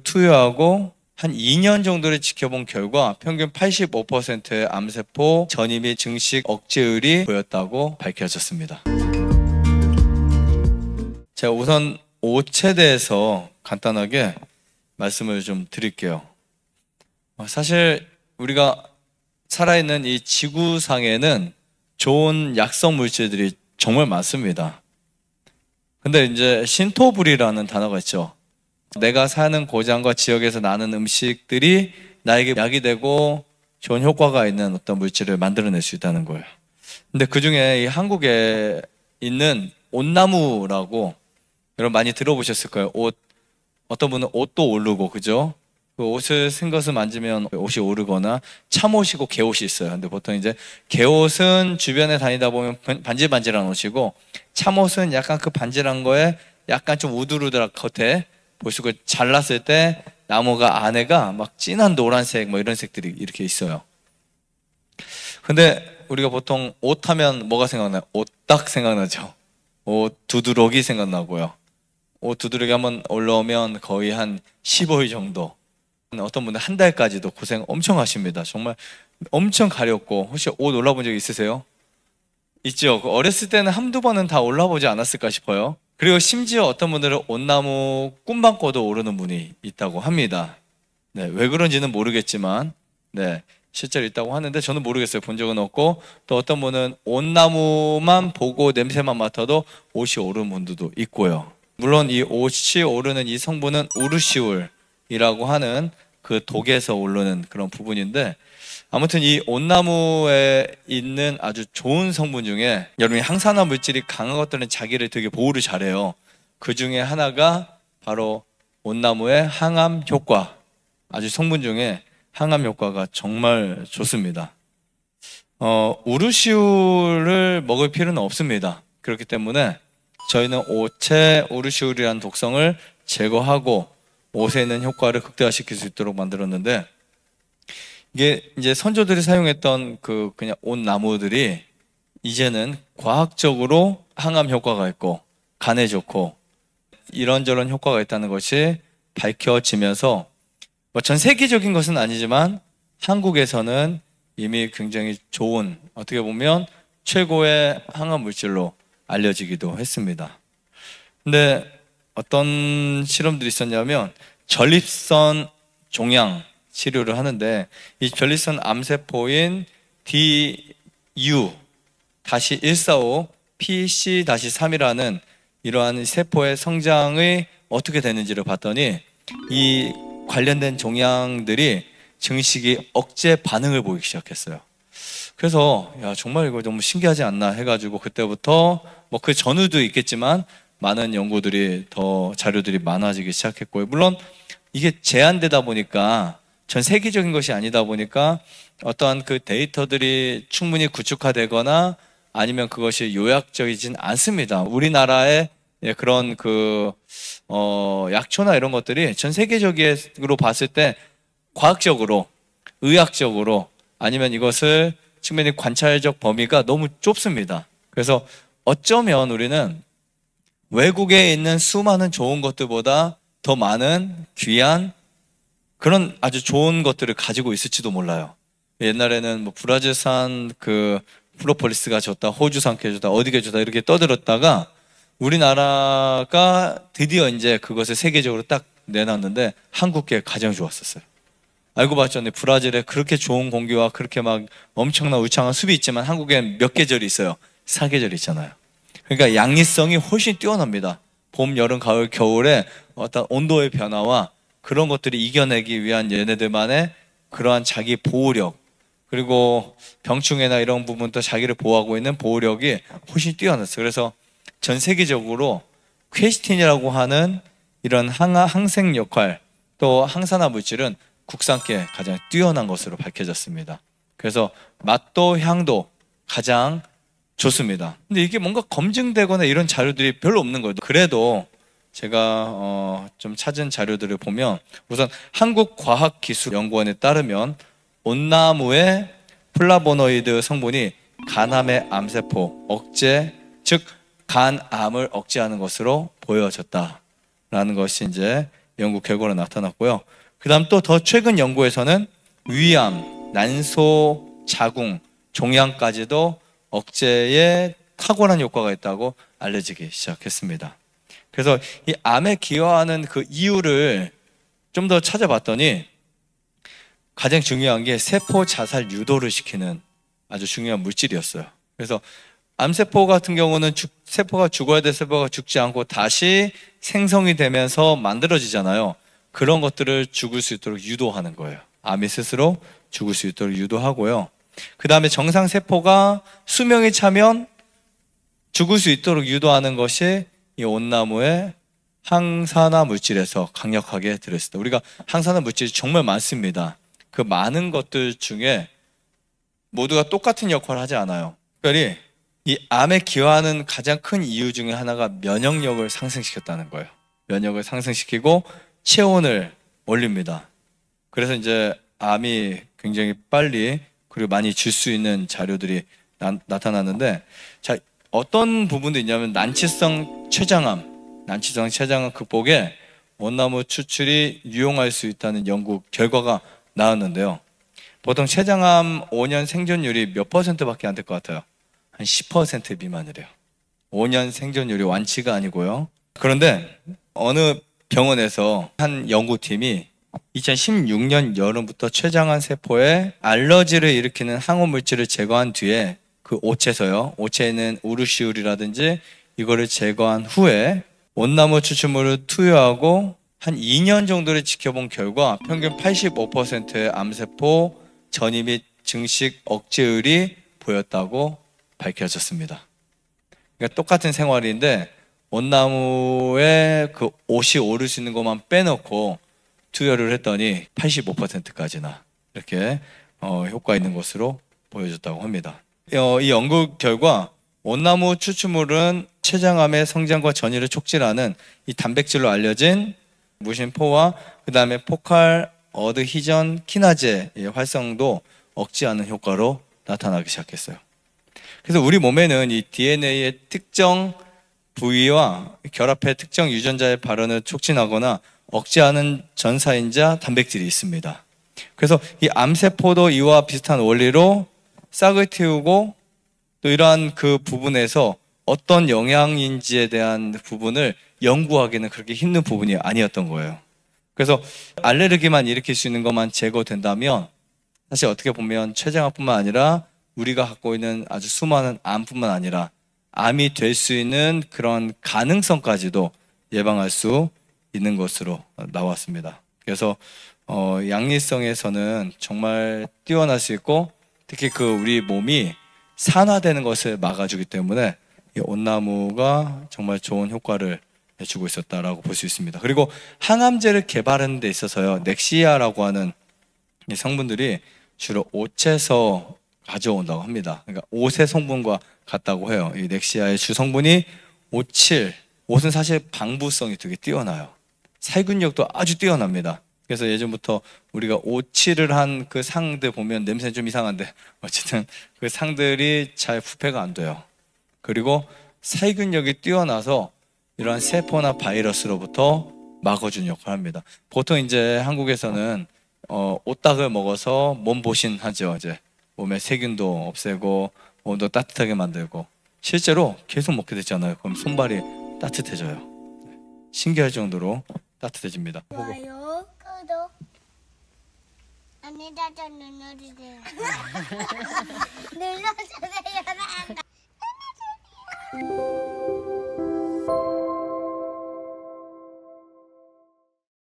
투여하고 한 2년 정도를 지켜본 결과 평균 85%의 암세포 전이 및 증식 억제율이 보였다고 밝혀졌습니다. 제가 우선 옷에 대해서 간단하게 말씀을 좀 드릴게요. 사실 우리가 살아있는 이 지구상에는 좋은 약성 물질들이 정말 많습니다. 근데 이제 신토불이라는 단어가 있죠. 내가 사는 고장과 지역에서 나는 음식들이 나에게 약이 되고 좋은 효과가 있는 어떤 물질을 만들어낼 수 있다는 거예요. 근데 그 중에 이 한국에 있는 온나무라고 여러분 많이 들어보셨을 거예요. 어떤 분은 옷도 오르고, 그죠? 그 옷을 쓴 것을 만지면 옷이 오르거나 참옷이고 개옷이 있어요. 근데 보통 이제 개옷은 주변에 다니다 보면 반질반질한 옷이고, 참옷은 약간 그 반질한 거에 약간 좀 우두루드락 겉에 보시고 잘랐을 때 나무가 안에가 막 진한 노란색 뭐 이런 색들이 이렇게 있어요. 근데 우리가 보통 옷 하면 뭐가 생각나요? 옷 딱 생각나죠. 옷 두드러기 생각나고요. 옷 두드러기 한번 올라오면 거의 한 15일 정도, 어떤 분은 한 달까지도 고생 엄청 하십니다. 정말 엄청 가렵고. 혹시 옷 올라본 적 있으세요? 있죠. 어렸을 때는 한두 번은 다 올라보지 않았을까 싶어요. 그리고 심지어 어떤 분들은 온나무 꿈방꿔도 오르는 분이 있다고 합니다. 네, 왜 그런지는 모르겠지만, 네, 실제로 있다고 하는데 저는 모르겠어요. 본 적은 없고, 또 어떤 분은 온나무만 보고 냄새만 맡아도 옷이 오르는 분들도 있고요. 물론 이 옷이 오르는 이 성분은 우르시울이라고 하는 그 독에서 오르는 그런 부분인데, 아무튼 이 온나무에 있는 아주 좋은 성분 중에, 여러분이 항산화 물질이 강한 것들은 자기를 되게 보호를 잘해요. 그 중에 하나가 바로 온나무의 항암 효과, 아주 성분 중에 항암 효과가 정말 좋습니다. 우르시울을 먹을 필요는 없습니다. 그렇기 때문에 저희는 옷의 우르시울이라는 독성을 제거하고 옷에 있는 효과를 극대화시킬 수 있도록 만들었는데, 이게 이제 선조들이 사용했던 그냥 옷 나무들이 이제는 과학적으로 항암 효과가 있고 간에 좋고 이런저런 효과가 있다는 것이 밝혀지면서, 전 세계적인 것은 아니지만 한국에서는 이미 굉장히 좋은, 어떻게 보면 최고의 항암 물질로 알려지기도 했습니다. 근데 어떤 실험들이 있었냐면, 전립선 종양 치료를 하는데, 이 전립선 암세포인 DU-145 PC-3이라는 이러한 세포의 성장이 어떻게 되는지를 봤더니, 이 관련된 종양들이 증식이 억제 반응을 보이기 시작했어요. 그래서 야, 정말 이거 너무 신기하지 않나 해가지고, 그때부터 뭐 그 전후도 있겠지만 많은 연구들이, 더 자료들이 많아지기 시작했고요. 물론 이게 제한되다 보니까, 전 세계적인 것이 아니다 보니까 어떠한 그 데이터들이 충분히 구축화되거나 아니면 그것이 요약적이진 않습니다. 우리나라의 그런 약초나 이런 것들이 전 세계적으로 봤을 때 과학적으로, 의학적으로, 아니면 이것을 측면의 관찰적 범위가 너무 좁습니다. 그래서 어쩌면 우리는 외국에 있는 수많은 좋은 것들보다 더 많은 귀한 그런 아주 좋은 것들을 가지고 있을지도 몰라요. 옛날에는 뭐 브라질산 프로폴리스가 좋다, 호주산 게 좋다, 어디가 좋다 이렇게 떠들었다가 우리나라가 드디어 이제 그것을 세계적으로 딱 내놨는데 한국계 가장 좋았었어요. 알고 봤더니 브라질에 그렇게 좋은 공기와 그렇게 막 엄청난 울창한 숲이 있지만 한국엔 몇 계절이 있어요? 4계절이 있잖아요. 그러니까 양리성이 훨씬 뛰어납니다. 봄, 여름, 가을, 겨울에 어떤 온도의 변화와 그런 것들이 이겨내기 위한 얘네들만의 그러한 자기 보호력, 그리고 병충해나 이런 부분도 자기를 보호하고 있는 보호력이 훨씬 뛰어났어요. 그래서 전 세계적으로 퀘스틴이라고 하는 이런 항생 역할, 또 항산화 물질은 국산께 가장 뛰어난 것으로 밝혀졌습니다. 그래서 맛도 향도 가장 좋습니다. 근데 이게 뭔가 검증되거나 이런 자료들이 별로 없는 거예요. 그래도 제가 좀 찾은 자료들을 보면, 우선 한국과학기술연구원에 따르면 온나무의 플라보노이드 성분이 간암의 암세포 억제, 즉 간암을 억제하는 것으로 보여졌다라는 것이 이제 연구 결과로 나타났고요. 그 다음 또 더 최근 연구에서는 위암, 난소, 자궁, 종양까지도 억제에 탁월한 효과가 있다고 알려지기 시작했습니다. 그래서 이 암에 기여하는 그 이유를 좀 더 찾아봤더니 가장 중요한 게 세포 자살 유도를 시키는 아주 중요한 물질이었어요. 그래서 암세포 같은 경우는 세포가 죽어야 될 세포가 죽지 않고 다시 생성이 되면서 만들어지잖아요. 그런 것들을 죽을 수 있도록 유도하는 거예요. 암이 스스로 죽을 수 있도록 유도하고요. 그 다음에 정상세포가 수명이 차면 죽을 수 있도록 유도하는 것이 이 온나무의 항산화 물질에서 강력하게 들어있습니다. 우리가 항산화 물질이 정말 많습니다. 그 많은 것들 중에 모두가 똑같은 역할을 하지 않아요. 특별히 이 암에 기여하는 가장 큰 이유 중에 하나가 면역력을 상승시켰다는 거예요. 면역을 상승시키고 체온을 올립니다. 그래서 이제 암이 굉장히 빨리 그리고 많이 줄 수 있는 자료들이 나타났는데, 자, 어떤 부분도 있냐면 난치성 췌장암 극복에 온나무 추출이 유용할 수 있다는 연구 결과가 나왔는데요. 보통 췌장암 5년 생존율이 몇 %밖에 안 될 것 같아요? 한 10% 미만이래요. 5년 생존율이 완치가 아니고요. 그런데 어느 병원에서 한 연구팀이 2016년 여름부터 췌장암 세포에 알러지를 일으키는 항원 물질을 제거한 뒤에 그 오체에서요. 오체에는 우르시울이라든지 이거를 제거한 후에 온나무 추출물을 투여하고 한 2년 정도를 지켜본 결과 평균 85%의 암세포 전이 및 증식 억제율이 보였다고 밝혀졌습니다. 그러니까 똑같은 생활인데 온나무에 그 옷이 오를 수 있는 것만 빼놓고 투여를 했더니 85%까지나 이렇게 효과 있는 것으로 보여줬다고 합니다. 이 연구 결과 온나무 추출물은 췌장암의 성장과 전이를 촉진하는 이 단백질로 알려진 무신포와 그 다음에 포칼 어드히전 키나제의 활성도 억제하는 효과로 나타나기 시작했어요. 그래서 우리 몸에는 이 DNA의 특정 부위와 결합해 특정 유전자의 발현을 촉진하거나 억제하는 전사인자 단백질이 있습니다. 그래서 이 암세포도 이와 비슷한 원리로 싹을 틔우고 또 이러한 그 부분에서 어떤 영양인지에 대한 부분을 연구하기는 그렇게 힘든 부분이 아니었던 거예요. 그래서 알레르기만 일으킬 수 있는 것만 제거된다면 사실 어떻게 보면 췌장암뿐만 아니라 우리가 갖고 있는 아주 수많은 암뿐만 아니라 암이 될 수 있는 그런 가능성까지도 예방할 수 있는 것으로 나왔습니다. 그래서 양리성에서는 정말 뛰어날 수 있고 특히 그 우리 몸이 산화되는 것을 막아주기 때문에 이 온나무가 정말 좋은 효과를 주고 있었다라고 볼 수 있습니다. 그리고 항암제를 개발하는 데 있어서요, 넥시아라고 하는 이 성분들이 주로 옷에서 가져온다고 합니다. 그러니까 옷의 성분과 같다고 해요. 이 넥시아의 주 성분이 오칠. 옷은 사실 방부성이 되게 뛰어나요. 살균력도 아주 뛰어납니다. 그래서 예전부터 우리가 오칠을 한 그 상들 보면 냄새는 좀 이상한데 어쨌든 그 상들이 잘 부패가 안 돼요. 그리고 살균력이 뛰어나서 이러한 세포나 바이러스로부터 막아주는 역할을 합니다. 보통 이제 한국에서는 오딱을 먹어서 몸보신하죠. 이제 몸에 세균도 없애고 몸도 따뜻하게 만들고 실제로 계속 먹게 되잖아요. 그럼 손발이 따뜻해져요. 신기할 정도로 따뜻해집니다. 좋아요, 구독, 안내자전 눌러주세요. 눌러주세요.